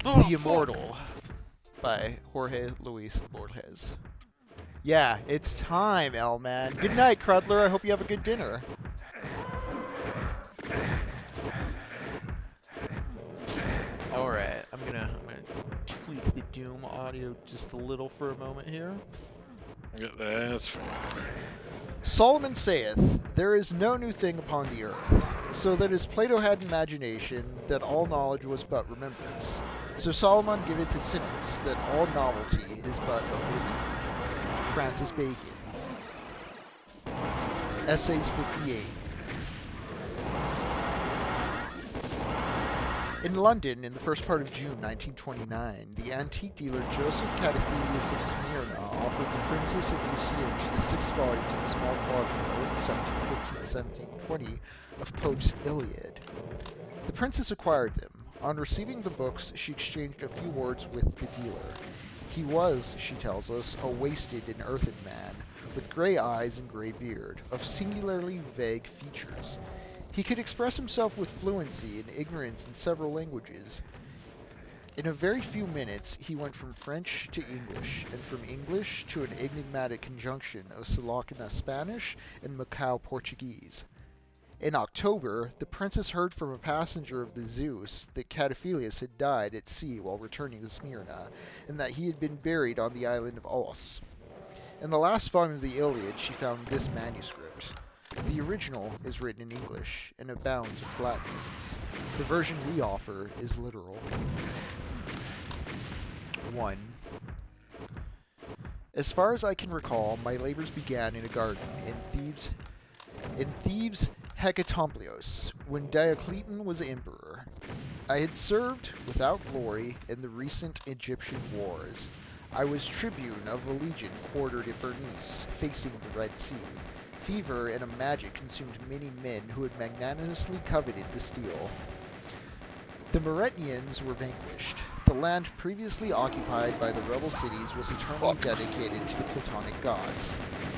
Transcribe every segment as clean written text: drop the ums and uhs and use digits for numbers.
Oh, The fuck! Immortal by Jorge Luis Borges. Yeah, it's time, L-Man. Good night, Crudler. I hope you have a good dinner. Alright, I'm gonna tweak the Doom audio just a little for a moment here. Yeah, that's fine. Solomon saith, there is no new thing upon the earth, so that as Plato had imagination, that all knowledge was but remembrance. So Solomon giveth his sentence, that all novelty is but oblivion. Francis Bacon. Essays 58. In London, in the first part of June 1929, the antique dealer Joseph Cataphilius of Smyrna offered the Princess of Luciange the 6 volumes in small quarto, 1715-1720, of Pope's Iliad. The princess acquired them. On receiving the books, she exchanged a few words with the dealer. He was, she tells us, a wasted and earthen man, with grey eyes and grey beard, of singularly vague features. He could express himself with fluency and ignorance in several languages. In a very few minutes, he went from French to English, and from English to an enigmatic conjunction of Salakana Spanish and Macau Portuguese. In October, the princess heard from a passenger of the Zeus that Cataphilius had died at sea while returning to Smyrna, and that he had been buried on the island of Os. In the last volume of the Iliad, she found this manuscript. The original is written in English and abounds with Latinisms. The version we offer is literal. 1. As far as I can recall, my labors began in a garden in Thebes Hecatompleos, when Diocletian was emperor. I had served, without glory, in the recent Egyptian wars. I was tribune of a legion quartered at Bernice, facing the Red Sea. Fever and a magic consumed many men who had magnanimously coveted the steel. The Meretnians were vanquished. The land previously occupied by the rebel cities was eternally dedicated to the Platonic gods.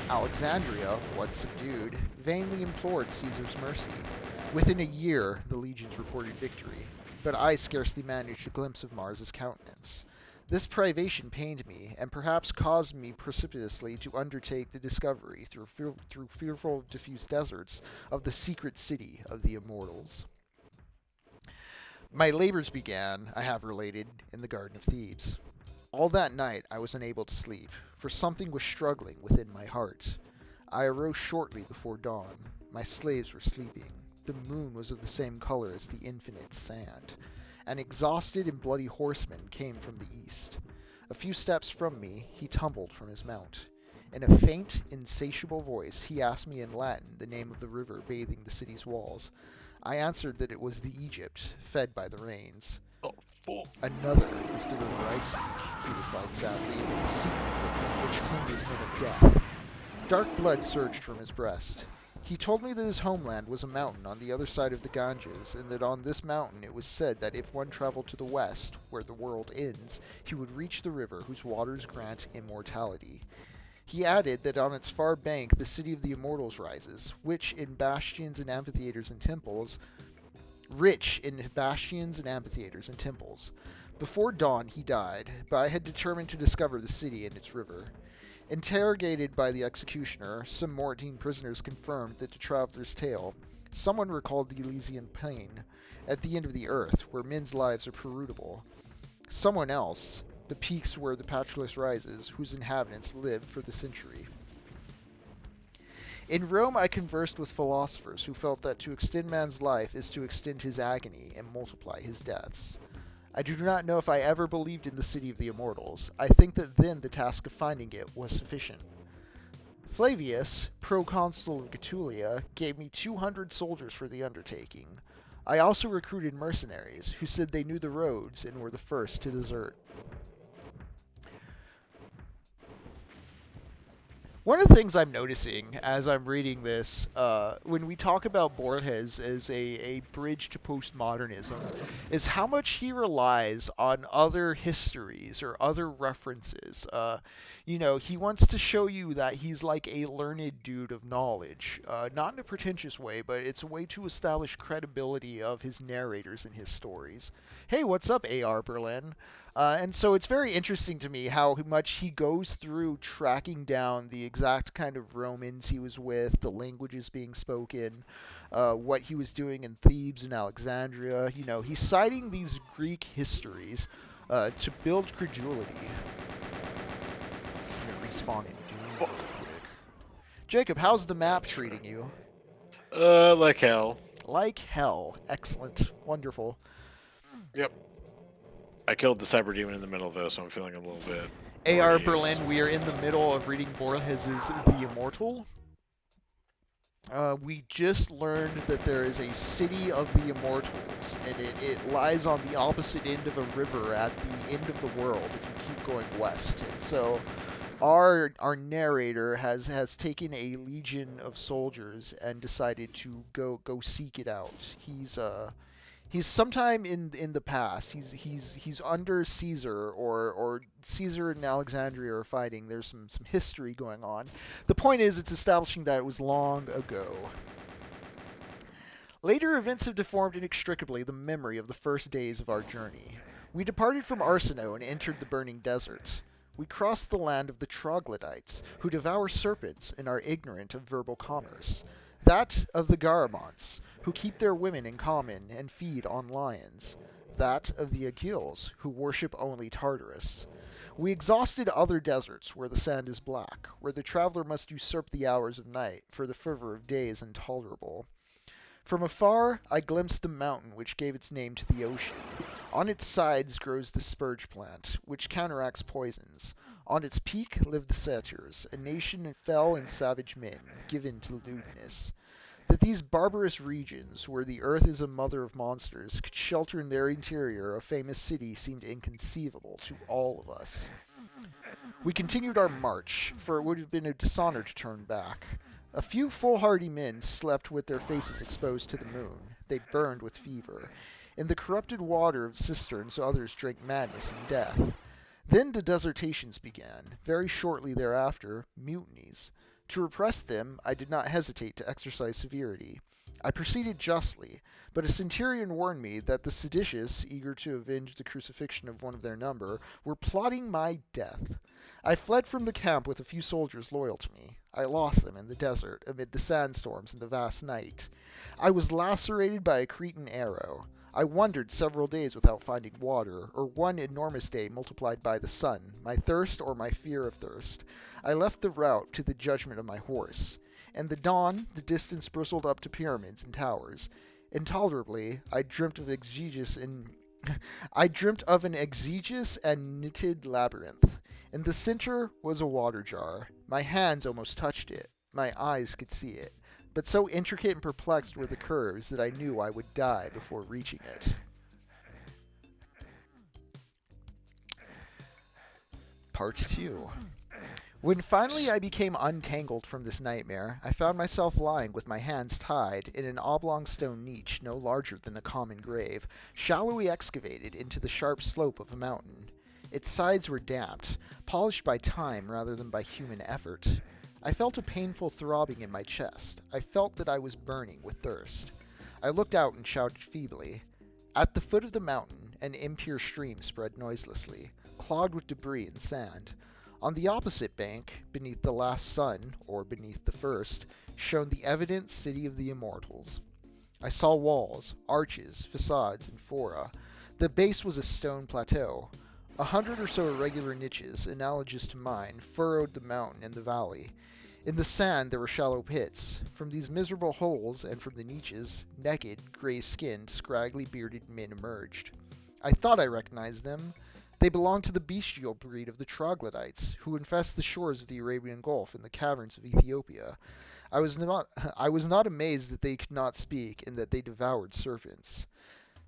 Alexandria, once subdued, vainly implored Caesar's mercy. Within a year, the legions reported victory, but I scarcely managed a glimpse of Mars's countenance. This privation pained me, and perhaps caused me precipitously to undertake the discovery, through fearful diffuse deserts, of the secret city of the Immortals. My labors began, I have related, in the Garden of Thebes. All that night I was unable to sleep, for something was struggling within my heart. I arose shortly before dawn. My slaves were sleeping. The moon was of the same color as the infinite sand. An exhausted and bloody horseman came from the east. A few steps from me, he tumbled from his mount. In a faint, insatiable voice, he asked me in Latin the name of the river bathing the city's walls. I answered that it was the Egypt, fed by the rains. Oh, fuck. Another is the river I seek, he replied sadly, the secret river which cleanses men of death. Dark blood surged from his breast. He told me that his homeland was a mountain on the other side of the Ganges, and that on this mountain it was said that if one traveled to the west, where the world ends, he would reach the river whose waters grant immortality. He added that on its far bank the city of the Immortals rises, rich in bastions and amphitheaters and temples. Before dawn he died, but I had determined to discover the city and its river. Interrogated by the executioner, some Mortine prisoners confirmed that the traveler's tale. Someone recalled the Elysian plain, at the end of the earth, where men's lives are perutable. Someone else, the peaks where the Patulus rises, whose inhabitants lived for the century. In Rome I conversed with philosophers who felt that to extend man's life is to extend his agony and multiply his deaths. I do not know if I ever believed in the city of the Immortals. I think that then the task of finding it was sufficient. Flavius, proconsul of Getulia, gave me 200 soldiers for the undertaking. I also recruited mercenaries, who said they knew the roads and were the first to desert. One of the things I'm noticing as I'm reading this, when we talk about Borges as a bridge to postmodernism, is how much he relies on other histories or other references. He wants to show you that he's like a learned dude of knowledge, not in a pretentious way, but it's a way to establish credibility of his narrators and his stories. Hey, what's up, A.R. Berlin? And so it's very interesting to me how much he goes through tracking down the exact kind of Romans he was with, the languages being spoken, what he was doing in Thebes and Alexandria. He's citing these Greek histories to build credulity. I'm going to respawn in Doom real quick. Jacob, how's the map treating you? Like hell. Like hell. Excellent. Wonderful. Yep. I killed the cyber demon in the middle though, so I'm feeling a little bit. A.R. Borges. Berlin, we are in the middle of reading Borges' The Immortal. We just learned that there is a city of the Immortals, and it lies on the opposite end of a river at the end of the world if you keep going west. And so our narrator has taken a legion of soldiers and decided to go seek it out. He's sometime in the past. He's under Caesar, or Caesar and Alexandria are fighting. There's some history going on. The point is, it's establishing that it was long ago. Later events have deformed inextricably the memory of the first days of our journey. We departed from Arsinoe and entered the burning desert. We crossed the land of the troglodytes, who devour serpents and are ignorant of verbal commerce. That of the Garamonts, who keep their women in common and feed on lions. That of the Aghils, who worship only Tartarus. We exhausted other deserts where the sand is black, where the traveler must usurp the hours of night, for the fervor of day is intolerable. From afar, I glimpsed the mountain which gave its name to the ocean. On its sides grows the spurge plant, which counteracts poisons. On its peak live the satyrs, a nation of fell and savage men, given to lewdness. That these barbarous regions, where the earth is a mother of monsters, could shelter in their interior a famous city seemed inconceivable to all of us. We continued our march, for it would have been a dishonor to turn back. A few foolhardy men slept with their faces exposed to the moon. They burned with fever. In the corrupted water of cisterns others drank madness and death. Then the desertations began. Very shortly thereafter, mutinies. To repress them, I did not hesitate to exercise severity. I proceeded justly, but a centurion warned me that the seditious, eager to avenge the crucifixion of one of their number, were plotting my death. I fled from the camp with a few soldiers loyal to me. I lost them in the desert, amid the sandstorms and the vast night. I was lacerated by a Cretan arrow. I wandered several days without finding water, or one enormous day multiplied by the sun, my thirst or my fear of thirst. I left the route to the judgment of my horse. And the dawn, the distance bristled up to pyramids and towers. Intolerably, I dreamt of an exegeous and knitted labyrinth. In the center was a water jar. My hands almost touched it. My eyes could see it. But so intricate and perplexed were the curves that I knew I would die before reaching it. Part 2. When finally I became untangled from this nightmare, I found myself lying with my hands tied in an oblong stone niche no larger than a common grave, shallowly excavated into the sharp slope of a mountain. Its sides were damped, polished by time rather than by human effort. I felt a painful throbbing in my chest. I felt that I was burning with thirst. I looked out and shouted feebly. At the foot of the mountain, an impure stream spread noiselessly, clogged with debris and sand. On the opposite bank, beneath the last sun, or beneath the first, shone the evident city of the Immortals. I saw walls, arches, facades, and fora. The base was a stone plateau. 100 or so irregular niches, analogous to mine, furrowed the mountain and the valley. In the sand there were shallow pits. From these miserable holes and from the niches, naked, gray-skinned, scraggly bearded men emerged. I thought I recognized them. They belonged to the bestial breed of the troglodytes, who infest the shores of the Arabian Gulf and the caverns of Ethiopia. I was not amazed that they could not speak and that they devoured serpents.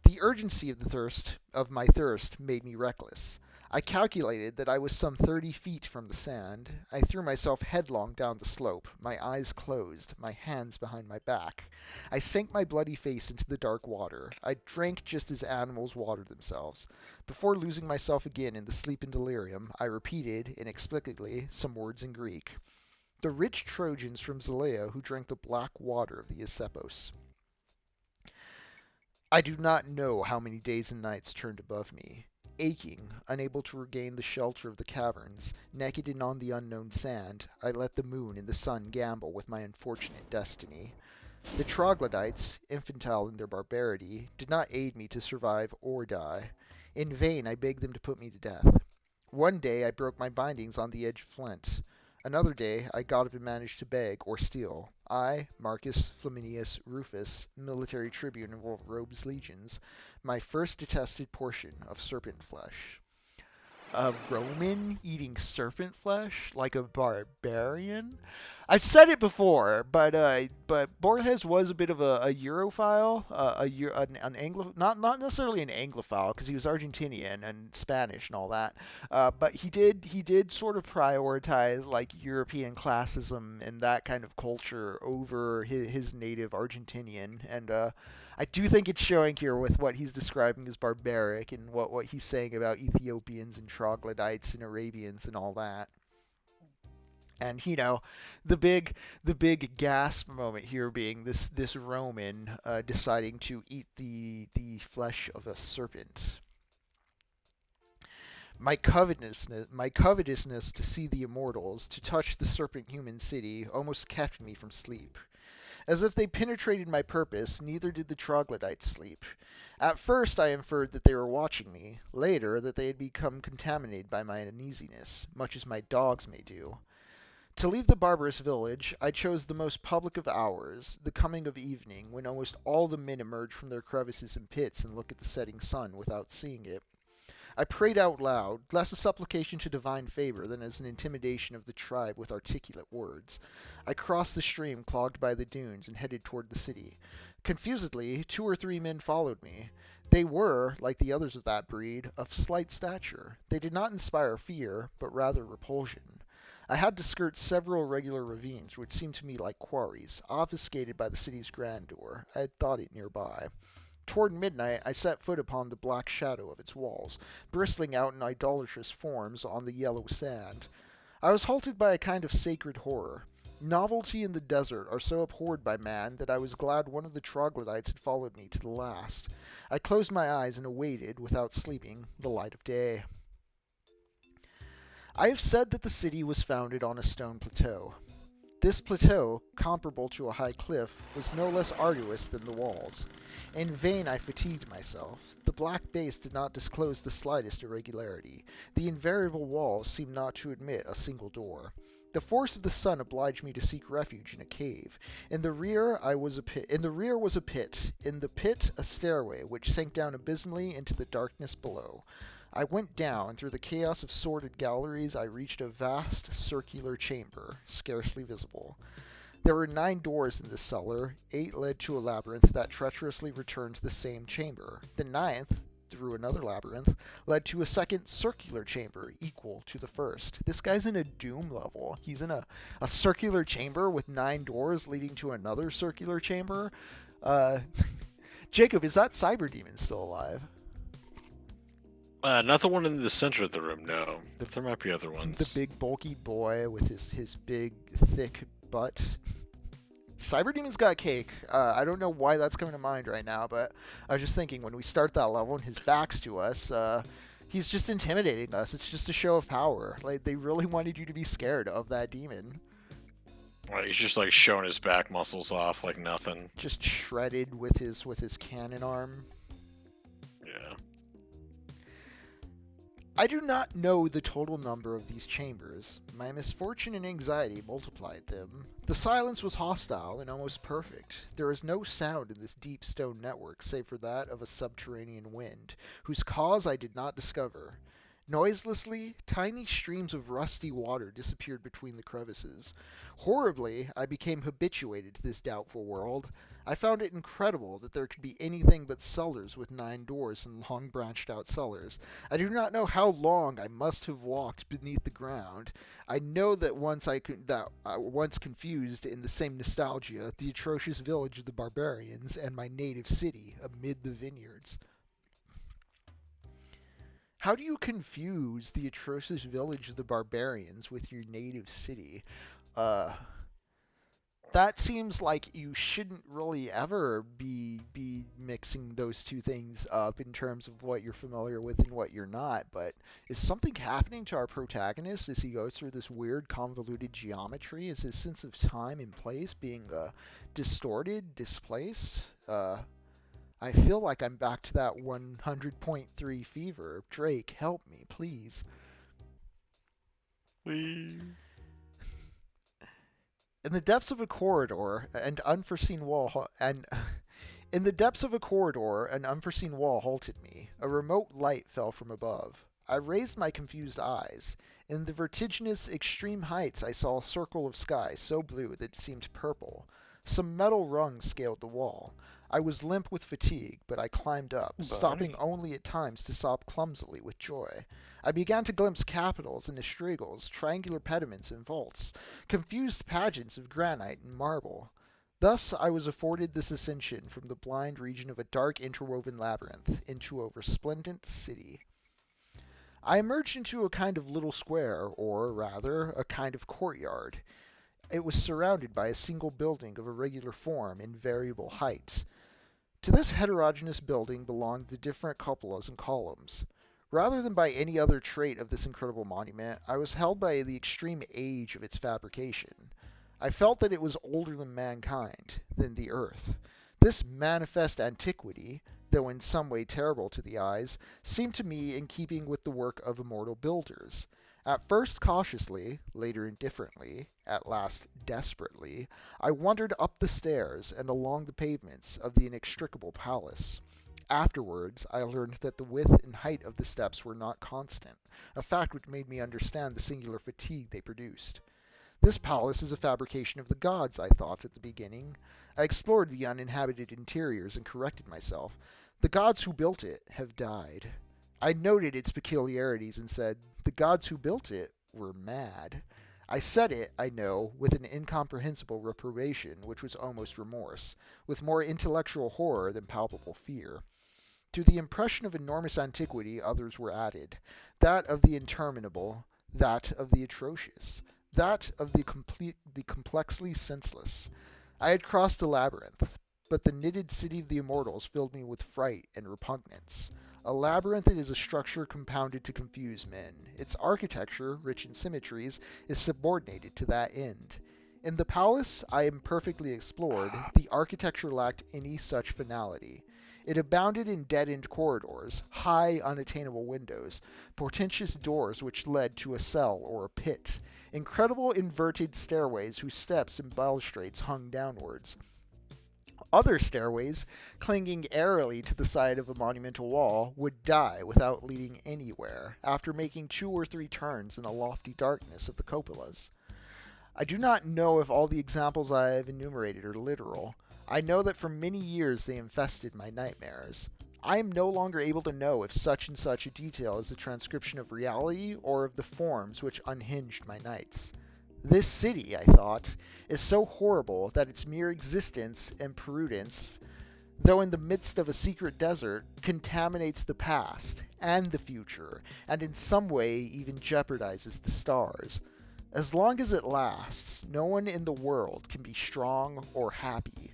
The urgency of my thirst made me reckless. I calculated that I was some 30 feet from the sand. I threw myself headlong down the slope, my eyes closed, my hands behind my back. I sank my bloody face into the dark water. I drank just as animals water themselves. Before losing myself again in the sleep and delirium, I repeated, inexplicably, some words in Greek. The rich Trojans from Zelea who drank the black water of the Isepos. I do not know how many days and nights turned above me. Aching, unable to regain the shelter of the caverns, naked and on the unknown sand, I let the moon and the sun gamble with my unfortunate destiny. The troglodytes, infantile in their barbarity, did not aid me to survive or die. In vain I begged them to put me to death. One day I broke my bindings on the edge of flint. Another day I got up and managed to beg or steal. I, Marcus Flaminius Rufus, military tribune of Rome's legions, my first detested portion of serpent flesh. A Roman eating serpent flesh like a barbarian? I've said it before, but Borges was a bit of a Europhile, an Anglo, not necessarily an Anglophile because he was Argentinian and Spanish and all that, but he did sort of prioritize like European classism and that kind of culture over his native Argentinian, and I do think it's showing here with what he's describing as barbaric and what he's saying about Ethiopians and troglodytes and Arabians and all that. And you know, the big gasp moment here being this Roman deciding to eat the flesh of a serpent. My covetousness to see the immortals, to touch the serpent human city, almost kept me from sleep. As if they penetrated my purpose, neither did the troglodytes sleep. At first I inferred that they were watching me, later that they had become contaminated by my uneasiness, much as my dogs may do. To leave the barbarous village, I chose the most public of hours, the coming of evening, when almost all the men emerge from their crevices and pits and look at the setting sun without seeing it. I prayed out loud, less a supplication to divine favor than as an intimidation of the tribe with articulate words. I crossed the stream clogged by the dunes and headed toward the city. Confusedly, 2 or 3 men followed me. They were, like the others of that breed, of slight stature. They did not inspire fear, but rather repulsion. I had to skirt several irregular ravines, which seemed to me like quarries, obfuscated by the city's grandeur. I had thought it nearby. Toward midnight, I set foot upon the black shadow of its walls, bristling out in idolatrous forms on the yellow sand. I was halted by a kind of sacred horror. Novelty in the desert are so abhorred by man that I was glad one of the troglodytes had followed me to the last. I closed my eyes and awaited, without sleeping, the light of day. I have said that the city was founded on a stone plateau. This plateau, comparable to a high cliff, was no less arduous than the walls. In vain I fatigued myself. The black base did not disclose the slightest irregularity. The invariable walls seemed not to admit a single door. The force of the sun obliged me to seek refuge in a cave. In the rear was a pit. In the pit a stairway, which sank down abysmally into the darkness below. I went down. Through the chaos of sordid galleries, I reached a vast circular chamber, scarcely visible. There were 9 doors in this cellar. 8 led to a labyrinth that treacherously returned to the same chamber. The 9th, through another labyrinth, led to a second circular chamber equal to the first. This guy's in a Doom level. He's in a circular chamber with 9 doors leading to another circular chamber. Jacob, is that Cyber Demon still alive? Not the one in the center of the room, no. But there might be other ones. The big bulky boy with his big thick butt. Cyber Demon's got cake. I don't know why that's coming to mind right now, but I was just thinking when we start that level and his back's to us, he's just intimidating us. It's just a show of power. Like they really wanted you to be scared of that demon. Well, he's just like showing his back muscles off like nothing. Just shredded with his cannon arm. Yeah. I do not know the total number of these chambers. My misfortune and anxiety multiplied them. The silence was hostile and almost perfect. There is no sound in this deep stone network save for that of a subterranean wind, whose cause I did not discover. Noiselessly, tiny streams of rusty water disappeared between the crevices. Horribly, I became habituated to this doubtful world. I found it incredible that there could be anything but cellars with 9 doors and long branched out cellars. I do not know how long I must have walked beneath the ground. I know that once confused in the same nostalgia the atrocious village of the barbarians and my native city amid the vineyards. How do you confuse the atrocious village of the barbarians with your native city? That seems like you shouldn't really ever be mixing those two things up in terms of what you're familiar with and what you're not. But is something happening to our protagonist as he goes through this weird, convoluted geometry? Is his sense of time and place being distorted, displaced? I feel like I'm back to that 100.3 fever. Drake, help me, please. Please. In the depths of a corridor, an unforeseen wall halted me. A remote light fell from above. I raised my confused eyes. In the vertiginous extreme heights, I saw a circle of sky so blue that it seemed purple. Some metal rungs scaled the wall. I was limp with fatigue, but I climbed up, stopping only at times to sob clumsily with joy. I began to glimpse capitals and astragals, triangular pediments and vaults, confused pageants of granite and marble. Thus I was afforded this ascension from the blind region of a dark interwoven labyrinth into a resplendent city. I emerged into a kind of little square, or rather, a kind of courtyard. It was surrounded by a single building of irregular form and variable height. To this heterogeneous building belonged the different cupolas and columns. Rather than by any other trait of this incredible monument, I was held by the extreme age of its fabrication. I felt that it was older than mankind, than the earth. This manifest antiquity, though in some way terrible to the eyes, seemed to me in keeping with the work of immortal builders. At first cautiously, later indifferently, at last desperately, I wandered up the stairs and along the pavements of the inextricable palace. Afterwards, I learned that the width and height of the steps were not constant, a fact which made me understand the singular fatigue they produced. This palace is a fabrication of the gods, I thought at the beginning. I explored the uninhabited interiors and corrected myself. The gods who built it have died. I noted its peculiarities and said, the gods who built it were mad. I said it, I know, with an incomprehensible reprobation which was almost remorse, with more intellectual horror than palpable fear. To the impression of enormous antiquity others were added, that of the interminable, that of the atrocious, that of the complexly senseless. I had crossed a labyrinth, but the knitted city of the immortals filled me with fright and repugnance. A labyrinth is a structure compounded to confuse men. Its architecture, rich in symmetries, is subordinated to that end. In the palace I imperfectly explored, the architecture lacked any such finality. It abounded in dead-end corridors, high, unattainable windows, portentous doors which led to a cell or a pit, incredible inverted stairways whose steps and balustrades hung downwards. Other stairways, clinging airily to the side of a monumental wall, would die without leading anywhere, after making 2 or 3 turns in the lofty darkness of the cupolas. I do not know if all the examples I have enumerated are literal. I know that for many years they infested my nightmares. I am no longer able to know if such and such a detail is a transcription of reality or of the forms which unhinged my nights. This city, I thought, is so horrible that its mere existence and prudence, though in the midst of a secret desert, contaminates the past and the future, and in some way even jeopardizes the stars. As long as it lasts, no one in the world can be strong or happy.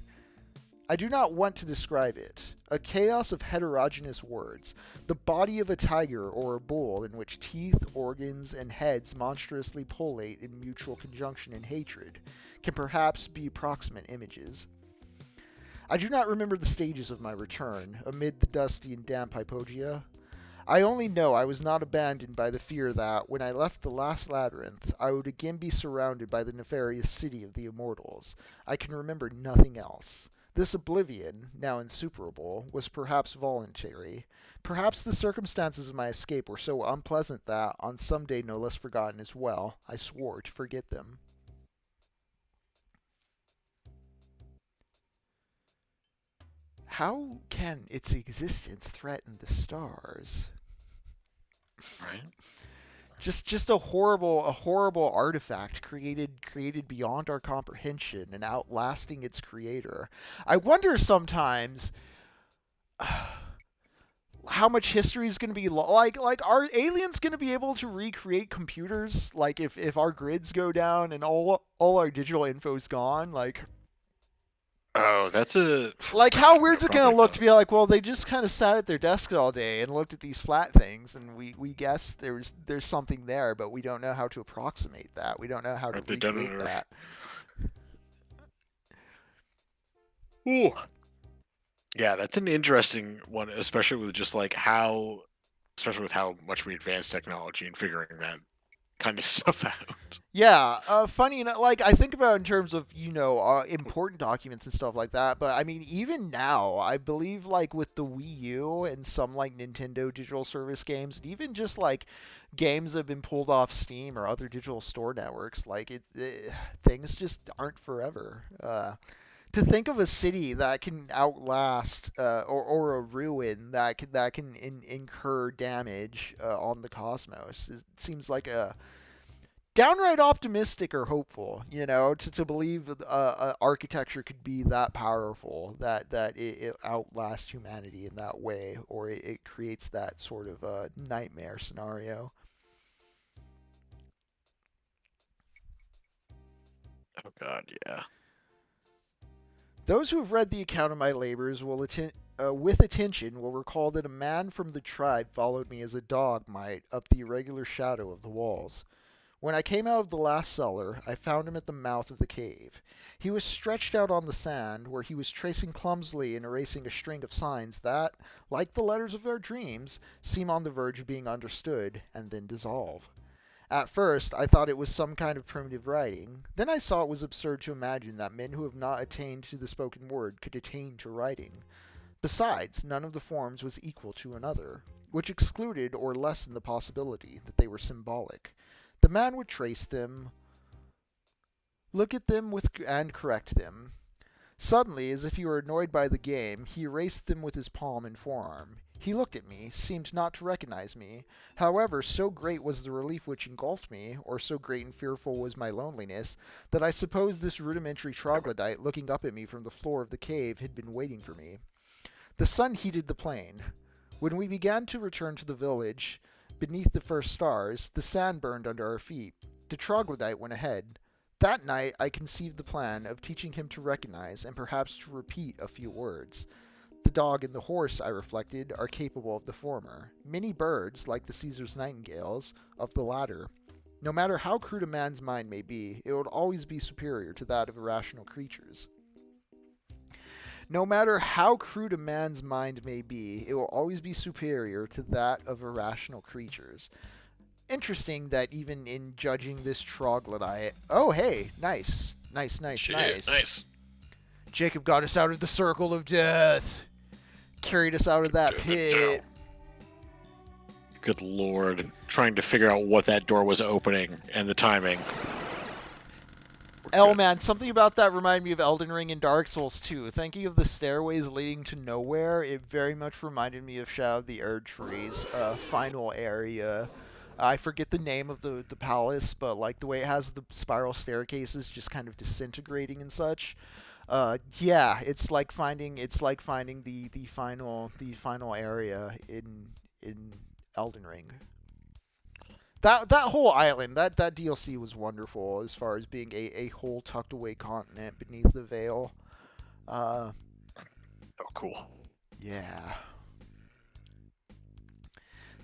I do not want to describe it. A chaos of heterogeneous words, the body of a tiger or a bull in which teeth, organs, and heads monstrously pullulate in mutual conjunction and hatred, can perhaps be approximate images. I do not remember the stages of my return, amid the dusty and damp hypogea. I only know I was not abandoned by the fear that, when I left the last labyrinth, I would again be surrounded by the nefarious city of the immortals. I can remember nothing else. This oblivion, now insuperable, was perhaps voluntary. Perhaps the circumstances of my escape were so unpleasant that, on some day no less forgotten as well, I swore to forget them. How can its existence threaten the stars? Right. Just a horrible artifact created beyond our comprehension and outlasting its creator. I wonder sometimes how much history is going to be like are aliens going to be able to recreate computers, like if our grids go down and all our digital info's gone, like Oh, that's a like how weird's it going probably to look not. to be like, well, they just kind of sat at their desk all day and looked at these flat things, and we guess there's something there, but we don't know how to approximate that. We don't know how to Right, they don't recreate know. that. Ooh. Yeah, that's an interesting one, especially with just like especially with how much we advance technology and figuring that kind of stuff out. Yeah, funny enough, like I think about it in terms of important documents and stuff like that. But I mean, even now, I believe like with the Wii U and some like Nintendo digital service games, and even just like games that have been pulled off Steam or other digital store networks, like things just aren't forever. To think of a city that can outlast or a ruin that can incur damage on the cosmos, it seems like a downright optimistic or hopeful, to believe architecture could be that powerful, that it outlasts humanity in that way, or it creates that sort of nightmare scenario. Oh God, yeah. Those who have read the account of my labors with attention will recall that a man from the tribe followed me as a dog might up the irregular shadow of the walls. When I came out of the last cellar, I found him at the mouth of the cave. He was stretched out on the sand, where he was tracing clumsily and erasing a string of signs that, like the letters of our dreams, seem on the verge of being understood and then dissolve. At first, I thought it was some kind of primitive writing. Then I saw it was absurd to imagine that men who have not attained to the spoken word could attain to writing. Besides, none of the forms was equal to another, which excluded or lessened the possibility that they were symbolic. The man would trace them, look at them and correct them. Suddenly, as if he were annoyed by the game, he erased them with his palm and forearm. He looked at me, seemed not to recognize me. However, so great was the relief which engulfed me, or so great and fearful was my loneliness, that I supposed this rudimentary troglodyte looking up at me from the floor of the cave had been waiting for me. The sun heated the plain. When we began to return to the village, beneath the first stars, the sand burned under our feet. The troglodyte went ahead. That night I conceived the plan of teaching him to recognize and perhaps to repeat a few words. The dog and the horse, I reflected, are capable of the former. Many birds, like the Caesar's nightingales, of the latter. No matter how crude a man's mind may be, it would always be superior to that of irrational creatures. No matter how crude a man's mind may be, it will always be superior to that of irrational creatures. Interesting that even in judging this troglodyte... Oh, hey, nice. Shit, nice. Jacob got us out of the circle of death. Carried us out of that pit. Good lord. Trying to figure out what that door was opening and the timing. Man, something about that reminded me of Elden Ring and Dark Souls 2. Thinking of the stairways leading to nowhere, it very much reminded me of Shadow of the Erdtree's final area. I forget the name of the palace, but like the way it has the spiral staircases just kind of disintegrating and such. Yeah, it's like finding the final area in Elden Ring. That whole island, that DLC was wonderful as far as being a whole tucked away continent beneath the veil. Oh, cool. Yeah.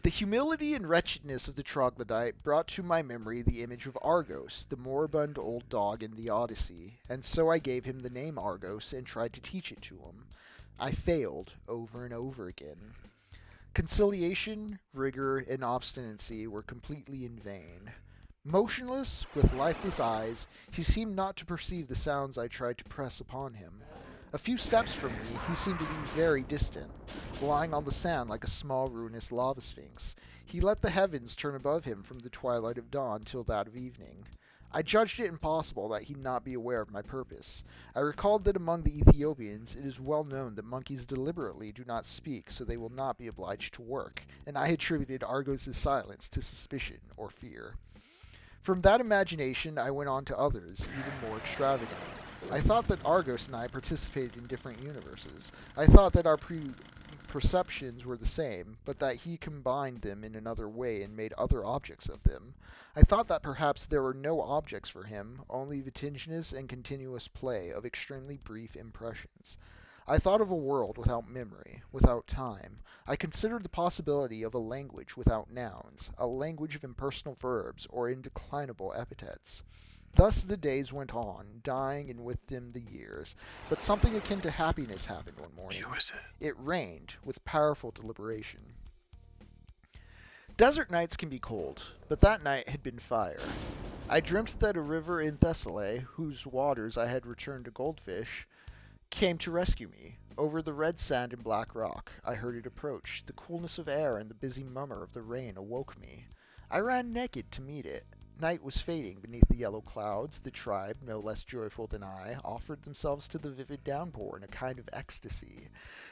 The humility and wretchedness of the troglodyte brought to my memory the image of Argos, the moribund old dog in the Odyssey, and so I gave him the name Argos and tried to teach it to him. I failed over and over again. Conciliation, rigor, and obstinacy were completely in vain. Motionless, with lifeless eyes, he seemed not to perceive the sounds I tried to press upon him. A few steps from me, he seemed to be very distant, lying on the sand like a small ruinous lava sphinx. He let the heavens turn above him from the twilight of dawn till that of evening. I judged it impossible that he not be aware of my purpose. I recalled that among the Ethiopians it is well known that monkeys deliberately do not speak so they will not be obliged to work, and I attributed Argos' silence to suspicion or fear. From that imagination I went on to others, even more extravagant. I thought that Argos and I participated in different universes. I thought that our perceptions were the same, but that he combined them in another way and made other objects of them. I thought that perhaps there were no objects for him, only vertiginous and continuous play of extremely brief impressions. I thought of a world without memory, without time. I considered the possibility of a language without nouns, a language of impersonal verbs or indeclinable epithets. Thus the days went on, dying and with them the years, but something akin to happiness happened one morning. Who is it? It rained, with powerful deliberation. Desert nights can be cold, but that night had been fire. I dreamt that a river in Thessaly, whose waters I had returned to goldfish, came to rescue me. Over the red sand and black rock, I heard it approach. The coolness of air and the busy murmur of the rain awoke me. I ran naked to meet it. Night was fading beneath the yellow clouds. The tribe, no less joyful than I, offered themselves to the vivid downpour in a kind of ecstasy.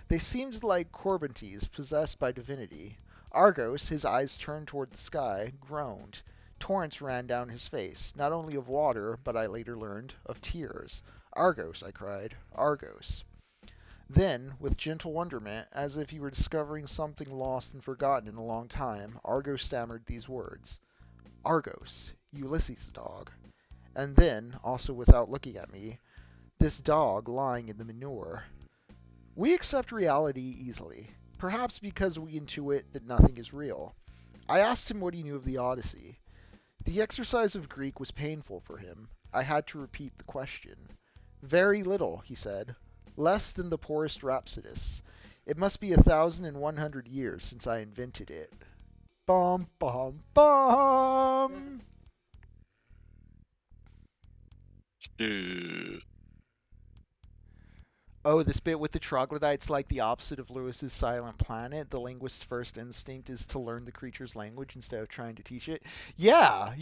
They seemed like Corbantes possessed by divinity. Argos, his eyes turned toward the sky, groaned. Torrents ran down his face, not only of water, but I later learned, of tears. "Argos," I cried, "Argos." Then, with gentle wonderment, as if he were discovering something lost and forgotten in a long time, Argos stammered these words. "Argos, Ulysses' dog." And then, also without looking at me, "This dog lying in the manure." We accept reality easily, perhaps because we intuit that nothing is real. I asked him what he knew of the Odyssey. The exercise of Greek was painful for him. I had to repeat the question. "Very little," he said. "Less than the poorest Rhapsodist. It must be 1,100 years since I invented it." Bum, bum, bum! Oh, this bit with the troglodytes, like the opposite of Lewis's Silent Planet. The linguist's first instinct is to learn the creature's language instead of trying to teach it. Yeah.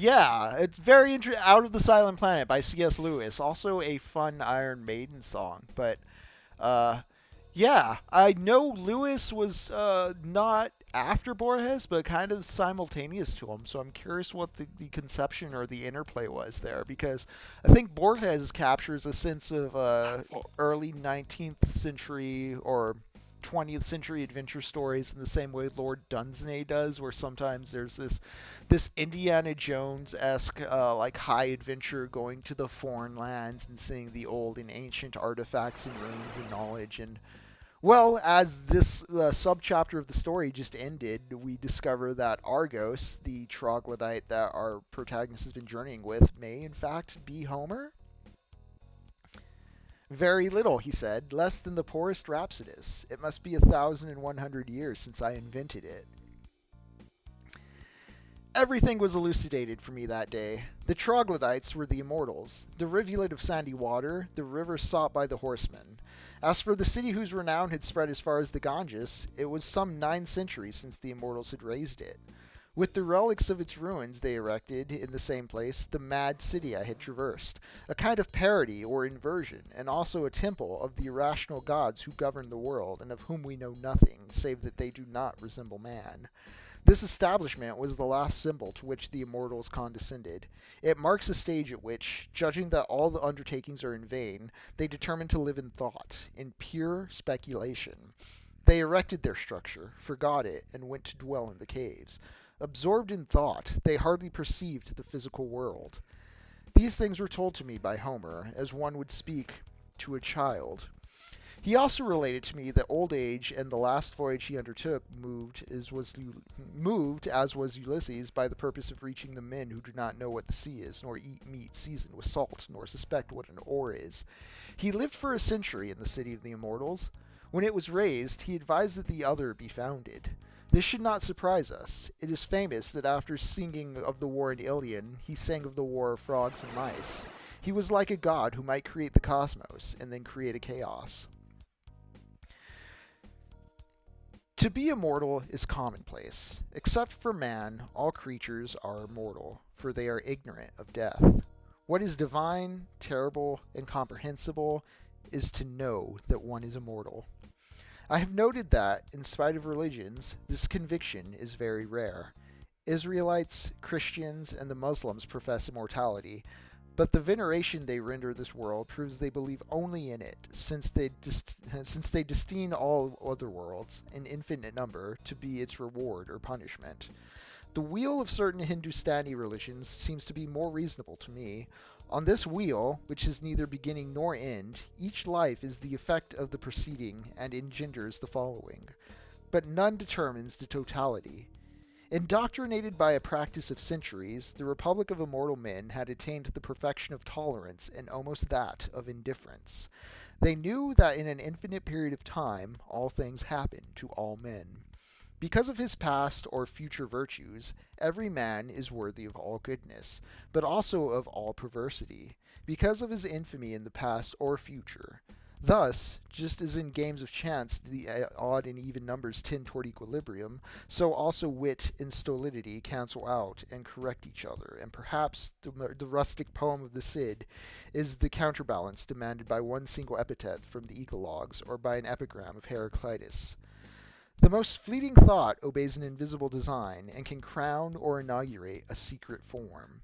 It's very interesting. Out of the Silent Planet by C.S. Lewis. Also a fun Iron Maiden song. But, yeah, I know Lewis was not after Borges, but kind of simultaneous to him. So I'm curious what the conception or the interplay was there, because I think Borges captures a sense of early 19th century or 20th century adventure stories in the same way Lord Dunsany does, where sometimes there's this Indiana Jones-esque like high adventure going to the foreign lands and seeing the old and ancient artifacts and ruins and knowledge. And well, as this subchapter of the story just ended, we discover that Argos, the troglodyte that our protagonist has been journeying with, may in fact be Homer. "Very little," he said, "less than the poorest Rhapsodist. It must be 1,100 years since I invented it." Everything was elucidated for me that day. The troglodytes were the Immortals, the rivulet of sandy water, the river sought by the horsemen. As for the city whose renown had spread as far as the Ganges, it was some 9 centuries since the Immortals had raised it. With the relics of its ruins they erected, in the same place, the mad city I had traversed, a kind of parody or inversion, and also a temple of the irrational gods who govern the world, and of whom we know nothing, save that they do not resemble man. This establishment was the last symbol to which the Immortals condescended. It marks a stage at which, judging that all the undertakings are in vain, they determine to live in thought, in pure speculation. They erected their structure, forgot it, and went to dwell in the caves. Absorbed in thought, they hardly perceived the physical world. These things were told to me by Homer, as one would speak to a child. He also related to me that old age and the last voyage he undertook moved, as was Ulysses, by the purpose of reaching the men who do not know what the sea is, nor eat meat seasoned with salt, nor suspect what an oar is. He lived for a century in the city of the Immortals. When it was raised, he advised that the other be founded. This should not surprise us. It is famous that after singing of the war in Ilion, he sang of the war of frogs and mice. He was like a god who might create the cosmos and then create a chaos. To be immortal is commonplace. Except for man, all creatures are immortal, for they are ignorant of death. What is divine, terrible, incomprehensible is to know that one is immortal. I have noted that, in spite of religions, this conviction is very rare. Israelites, Christians, and the Muslims profess immortality, but the veneration they render this world proves they believe only in it, since they destine all other worlds, in infinite number, to be its reward or punishment. The wheel of certain Hindustani religions seems to be more reasonable to me. On this wheel, which has neither beginning nor end, each life is the effect of the preceding and engenders the following. But none determines the totality. Indoctrinated by a practice of centuries, the Republic of Immortal Men had attained the perfection of tolerance and almost that of indifference. They knew that in an infinite period of time, all things happen to all men. Because of his past or future virtues, every man is worthy of all goodness, but also of all perversity, because of his infamy in the past or future. Thus, just as in games of chance the odd and even numbers tend toward equilibrium, so also wit and stolidity cancel out and correct each other, and perhaps the rustic poem of the Cid is the counterbalance demanded by one single epithet from the Eclogues or by an epigram of Heraclitus. The most fleeting thought obeys an invisible design and can crown or inaugurate a secret form.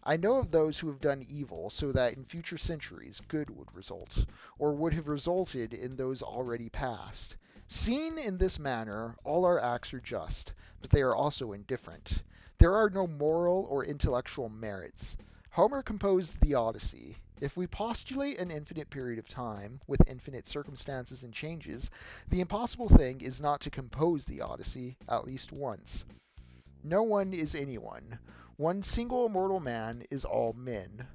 I know of those who have done evil so that in future centuries good would result, or would have resulted in those already past. Seen in this manner, all our acts are just, but they are also indifferent. There are no moral or intellectual merits. Homer composed the Odyssey. If we postulate an infinite period of time, with infinite circumstances and changes, the impossible thing is not to compose the Odyssey at least once. No one is anyone. One single immortal man is all men.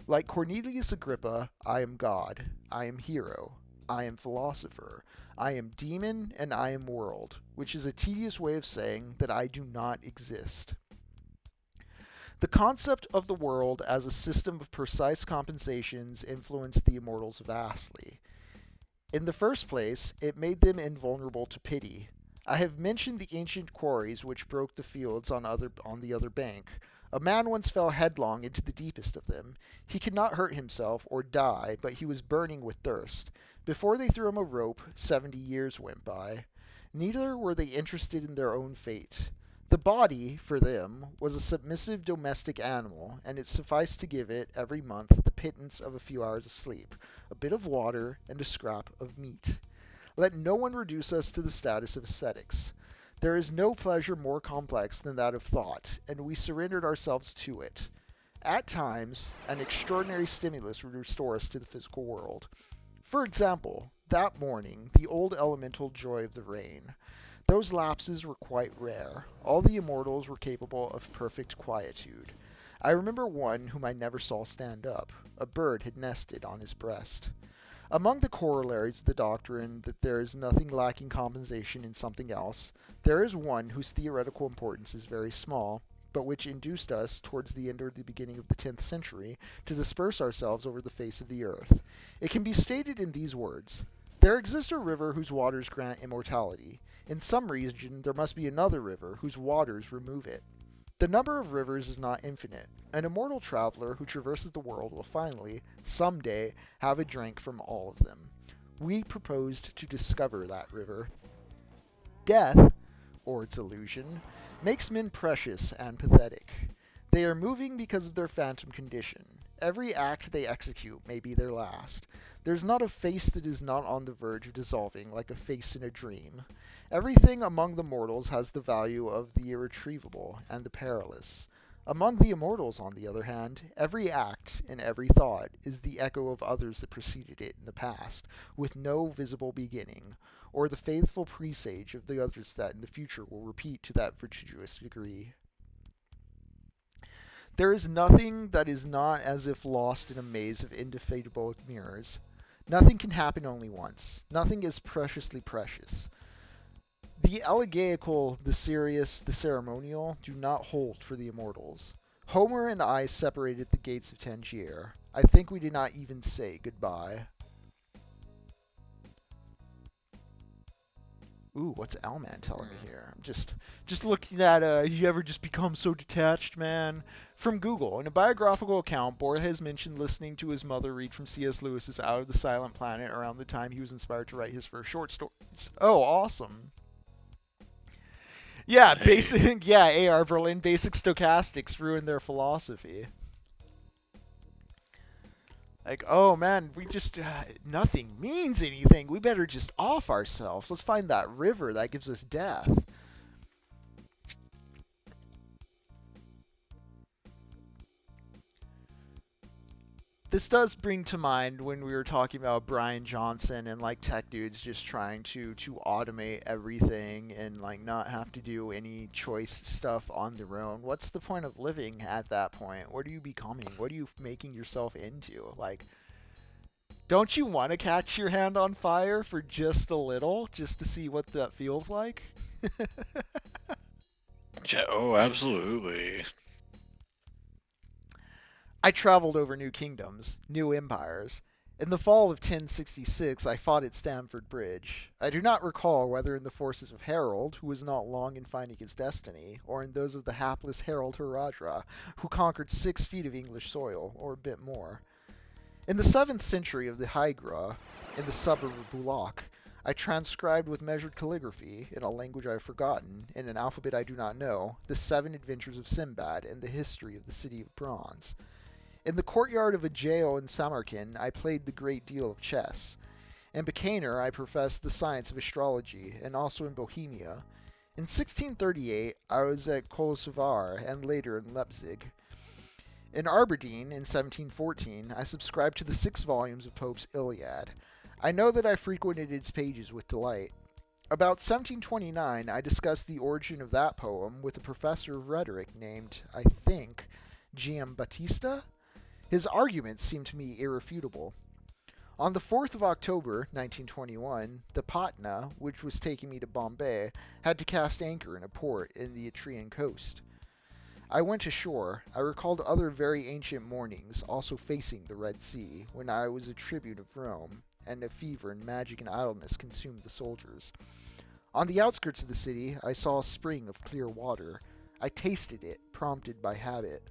Like Cornelius Agrippa, I am God, I am hero, I am philosopher, I am demon, and I am world, which is a tedious way of saying that I do not exist. The concept of the world as a system of precise compensations influenced the immortals vastly. In the first place, it made them invulnerable to pity. I have mentioned the ancient quarries which broke the fields on the other bank. A man once fell headlong into the deepest of them. He could not hurt himself or die, but he was burning with thirst. Before they threw him a rope, 70 years went by. Neither were they interested in their own fate. The body, for them, was a submissive domestic animal, and it sufficed to give it, every month, the pittance of a few hours of sleep, a bit of water, and a scrap of meat. Let no one reduce us to the status of ascetics. There is no pleasure more complex than that of thought, and we surrendered ourselves to it. At times, an extraordinary stimulus would restore us to the physical world. For example, that morning, the old elemental joy of the rain. Those lapses were quite rare. All the immortals were capable of perfect quietude. I remember one whom I never saw stand up. A bird had nested on his breast. Among the corollaries of the doctrine that there is nothing lacking compensation in something else, there is one whose theoretical importance is very small, but which induced us, towards the end or the beginning of the 10th century, to disperse ourselves over the face of the earth. It can be stated in these words: there exists a river whose waters grant immortality. In some region there must be another river whose waters remove it. The number of rivers is not infinite. An immortal traveler who traverses the world will finally, someday, have a drink from all of them. We proposed to discover that river. Death, or its illusion, makes men precious and pathetic. They are moving because of their phantom condition. Every act they execute may be their last. There's not a face that is not on the verge of dissolving like a face in a dream. Everything among the mortals has the value of the irretrievable and the perilous. Among the immortals, on the other hand, every act and every thought is the echo of others that preceded it in the past, with no visible beginning, or the faithful presage of the others that in the future will repeat to that vertiginous degree. There is nothing that is not as if lost in a maze of indefatigable mirrors. Nothing can happen only once. Nothing is preciously precious. The elegaical, the serious, the ceremonial do not hold for the immortals. Homer and I separated at the gates of Tangier. I think we did not even say goodbye. Ooh, what's L-Man telling me here? I'm just looking at, you ever just become so detached, man? From Google. In a biographical account, Borges mentioned listening to his mother read from C.S. Lewis's Out of the Silent Planet around the time he was inspired to write his first short stories. Oh, awesome. Yeah, Hey, basic. Yeah, A.R. Berlin. Basic stochastics ruined their philosophy. Like, oh man, we just nothing means anything. We better just off ourselves. Let's find that river that gives us death. This does bring to mind when we were talking about Brian Johnson and like tech dudes just trying to automate everything and like not have to do any choice stuff on their own. What's the point of living at that point? What are you becoming? What are you making yourself into? Like, don't you want to catch your hand on fire for just a little, just to see what that feels like? yeah, oh, absolutely. I traveled over new kingdoms, new empires. In the fall of 1066, I fought at Stamford Bridge. I do not recall whether in the forces of Harold, who was not long in finding his destiny, or in those of the hapless Harold Harajra, who conquered 6 feet of English soil, or a bit more. In the 7th century of the Hygra, in the suburb of Bulak, I transcribed with measured calligraphy, in a language I have forgotten, in an alphabet I do not know, the 7 adventures of Sinbad and the history of the city of bronze. In the courtyard of a jail in Samarkand, I played the great deal of chess. In Bikaner, I professed the science of astrology, and also in Bohemia. In 1638, I was at Kolosovar, and later in Leipzig. In Aberdeen, in 1714, I subscribed to the 6 volumes of Pope's Iliad. I know that I frequented its pages with delight. About 1729, I discussed the origin of that poem with a professor of rhetoric named, I think, Giambattista. His arguments seemed to me irrefutable. On the 4th of October, 1921, the Patna, which was taking me to Bombay, had to cast anchor in a port in the Etrian coast. I went ashore. I recalled other very ancient mornings, also facing the Red Sea, when I was a tribune of Rome, and a fever and magic and idleness consumed the soldiers. On the outskirts of the city, I saw a spring of clear water. I tasted it, prompted by habit.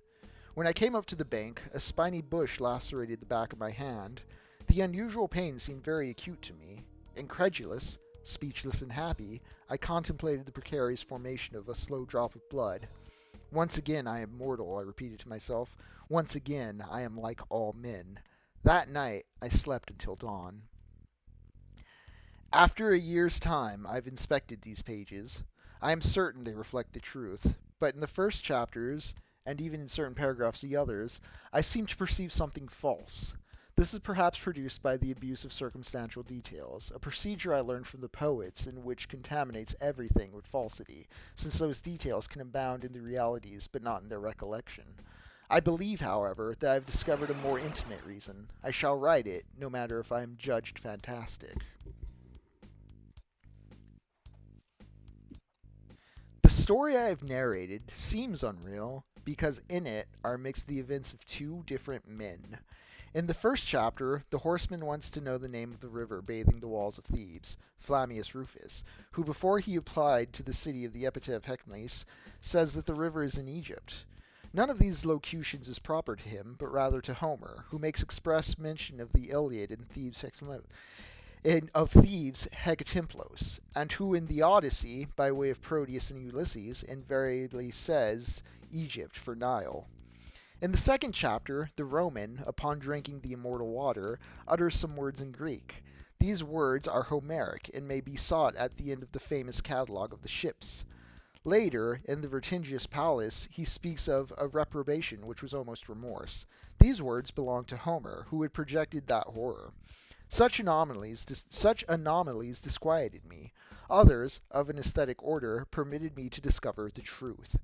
When I came up to the bank, a spiny bush lacerated the back of my hand. The unusual pain seemed very acute to me. Incredulous, speechless and happy, I contemplated the precarious formation of a slow drop of blood. Once again I am mortal, I repeated to myself. Once again I am like all men. That night I slept until dawn. After a year's time, I've inspected these pages. I am certain they reflect the truth, but in the first chapters, and even in certain paragraphs of the others, I seem to perceive something false. This is perhaps produced by the abuse of circumstantial details, a procedure I learned from the poets and which contaminates everything with falsity, since those details can abound in the realities but not in their recollection. I believe, however, that I have discovered a more intimate reason. I shall write it, no matter if I am judged fantastic. The story I have narrated seems unreal because in it are mixed the events of 2 different men. In the first chapter, the horseman wants to know the name of the river bathing the walls of Thebes, Flammius Rufus, who before he applied to the city of the epithet of Hecmnes, says that the river is in Egypt. None of these locutions is proper to him, but rather to Homer, who makes express mention of the Iliad in Thebes Hecatimplos, and who in the Odyssey, by way of Proteus and Ulysses, invariably says Egypt for Nile. In the second chapter, the Roman, upon drinking the immortal water, utters some words in Greek. These words are Homeric and may be sought at the end of the famous catalogue of the ships. Later, in the Vercingetorix Palace, he speaks of a reprobation which was almost remorse. These words belong to Homer, who had projected that horror. Such anomalies disquieted me. Others, of an aesthetic order, permitted me to discover the truth.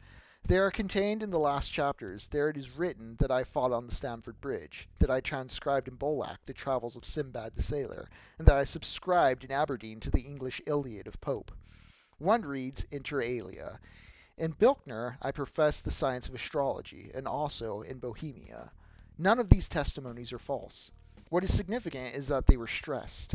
They are contained in the last chapters. There it is written that I fought on the Stamford Bridge, that I transcribed in Bolak the travels of Sinbad the sailor, and that I subscribed in Aberdeen to the English Iliad of Pope. One reads inter alia. In Bilkner I profess the science of astrology, and also in Bohemia. None of these testimonies are false. What is significant is that they were stressed.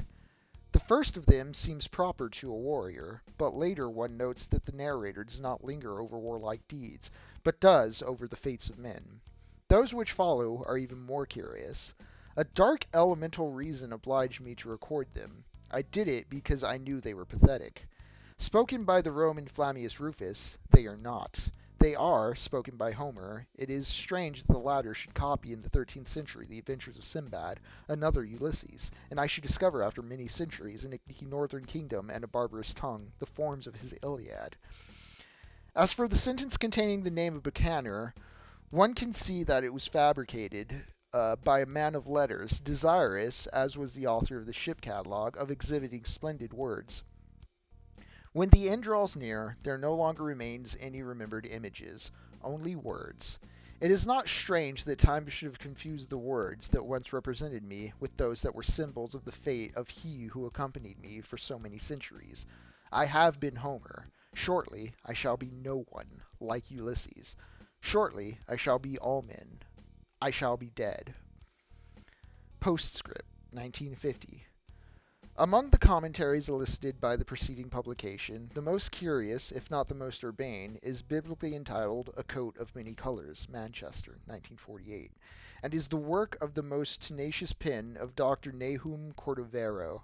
The first of them seems proper to a warrior, but later one notes that the narrator does not linger over warlike deeds, but does over the fates of men. Those which follow are even more curious. A dark elemental reason obliged me to record them. I did it because I knew they were pathetic. Spoken by the Roman Flammius Rufus, they are not. They are, spoken by Homer. It is strange that the latter should copy in the 13th century the adventures of Sinbad, another Ulysses, and I should discover after many centuries in a northern kingdom and a barbarous tongue the forms of his Iliad. As for the sentence containing the name of Buchanan, one can see that it was fabricated by a man of letters, desirous, as was the author of the ship catalogue, of exhibiting splendid words. When the end draws near, there no longer remains any remembered images, only words. It is not strange that time should have confused the words that once represented me with those that were symbols of the fate of he who accompanied me for so many centuries. I have been Homer. Shortly I shall be no one, like Ulysses. Shortly I shall be all men. I shall be dead. Postscript, 1950. Among the commentaries elicited by the preceding publication, the most curious, if not the most urbane, is biblically entitled A Coat of Many Colors, Manchester, 1948, and is the work of the most tenacious pen of Dr. Nahum Cordovero.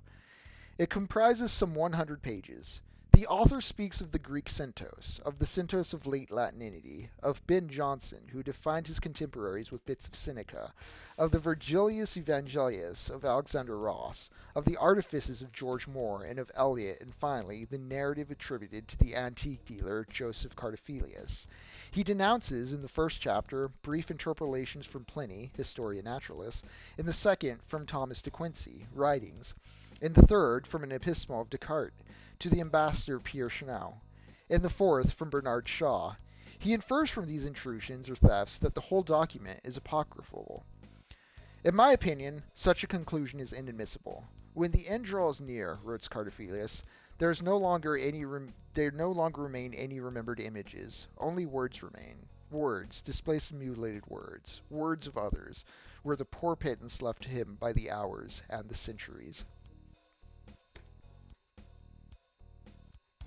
It comprises some 100 pages. The author speaks of the Greek centos, of the centos of late Latinity, of Ben Jonson, who defined his contemporaries with bits of Seneca, of the Virgilius Evangelius of Alexander Ross, of the artifices of George Moore and of Eliot, and finally, the narrative attributed to the antique dealer Joseph Cardophilius. He denounces, in the first chapter, brief interpolations from Pliny, Historia Naturalis, in the second, from Thomas de Quincey, Writings, in the third, from an epistle of Descartes, to the ambassador Pierre Chanel, in the fourth from Bernard Shaw. He infers from these intrusions or thefts that the whole document is apocryphal. In my opinion, such a conclusion is inadmissible. When the end draws near, writes Cardophilius, there no longer remain any remembered images. Only words remain. Words, displaced and mutilated words. Words of others, were the poor pittance left to him by the hours and the centuries.